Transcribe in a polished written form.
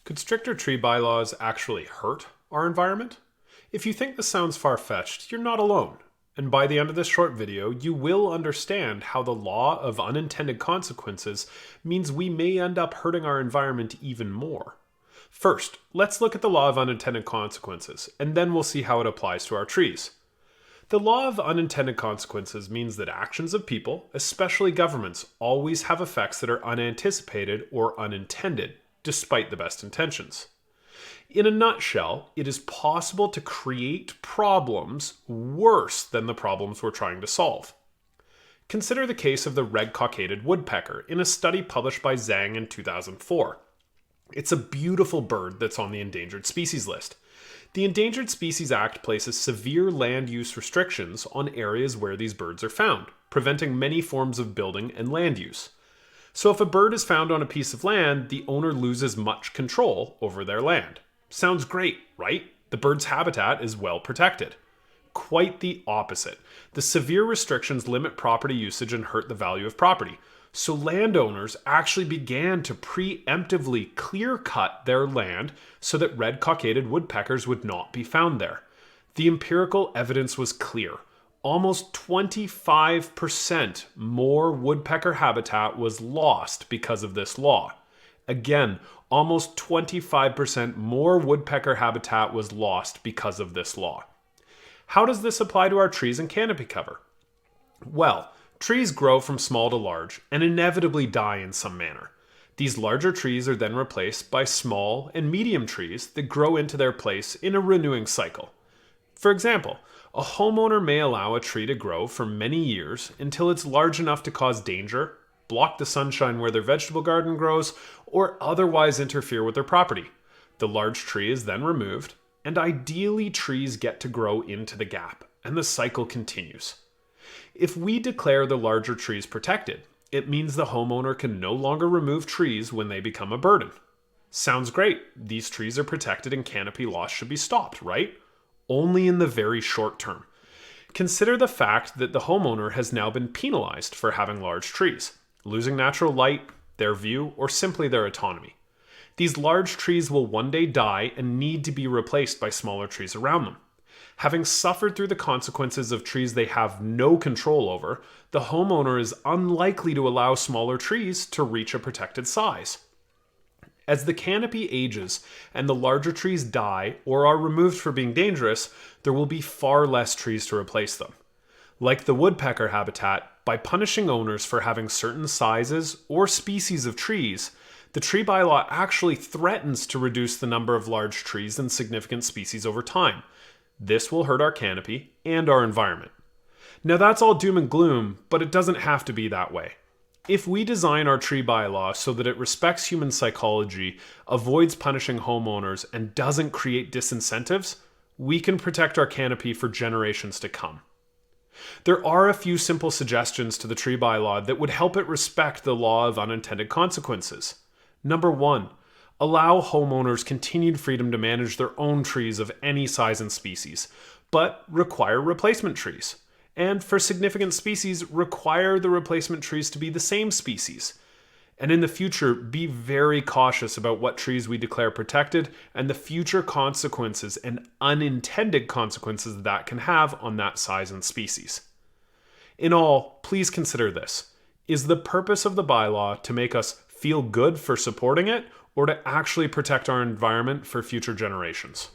Could stricter tree bylaws actually hurt our environment? If you think this sounds far-fetched, you're not alone. And by the end of this short video, you will understand how the law of unintended consequences means we may end up hurting our environment even more. First, let's look at the law of unintended consequences, and then we'll see how it applies to our trees. The law of unintended consequences means that actions of people, especially governments, always have effects that are unanticipated or unintended, despite the best intentions. In a nutshell, it is possible to create problems worse than the problems we're trying to solve. Consider the case of the red-cockaded woodpecker in a study published by Zhang in 2004. It's a beautiful bird that's on the endangered species list. The Endangered Species Act places severe land use restrictions on areas where these birds are found, preventing many forms of building and land use. So if a bird is found on a piece of land, the owner loses much control over their land. Sounds great, right? The bird's habitat is well protected. Quite the opposite. The severe restrictions limit property usage and hurt the value of property. So landowners actually began to preemptively clear-cut their land so that red-cockaded woodpeckers would not be found there. The empirical evidence was clear. Almost 25% more woodpecker habitat was lost because of this law. Again, almost 25% more woodpecker habitat was lost because of this law. How does this apply to our trees and canopy cover? Well, trees grow from small to large and inevitably die in some manner. These larger trees are then replaced by small and medium trees that grow into their place in a renewing cycle. For example, a homeowner may allow a tree to grow for many years until it's large enough to cause danger, block the sunshine where their vegetable garden grows, or otherwise interfere with their property. The large tree is then removed, and ideally trees get to grow into the gap, and the cycle continues. If we declare the larger trees protected, it means the homeowner can no longer remove trees when they become a burden. Sounds great. These trees are protected and canopy loss should be stopped, right? Only in the very short term. Consider the fact that the homeowner has now been penalized for having large trees, losing natural light, their view, or simply their autonomy. These large trees will one day die and need to be replaced by smaller trees around them. Having suffered through the consequences of trees they have no control over, the homeowner is unlikely to allow smaller trees to reach a protected size. As the canopy ages and the larger trees die or are removed for being dangerous, there will be far less trees to replace them. Like the woodpecker habitat, by punishing owners for having certain sizes or species of trees, the tree bylaw actually threatens to reduce the number of large trees and significant species over time. This will hurt our canopy and our environment. Now that's all doom and gloom, but it doesn't have to be that way. If we design our tree bylaw so that it respects human psychology, avoids punishing homeowners, and doesn't create disincentives, we can protect our canopy for generations to come. There are a few simple suggestions to the tree bylaw that would help it respect the law of unintended consequences. Number 1. Allow homeowners continued freedom to manage their own trees of any size and species, but require replacement trees. And for significant species, require the replacement trees to be the same species. And in the future, be very cautious about what trees we declare protected and the future consequences and unintended consequences that can have on that size and species. In all, please consider this. Is the purpose of the bylaw to make us feel good for supporting it, or to actually protect our environment for future generations?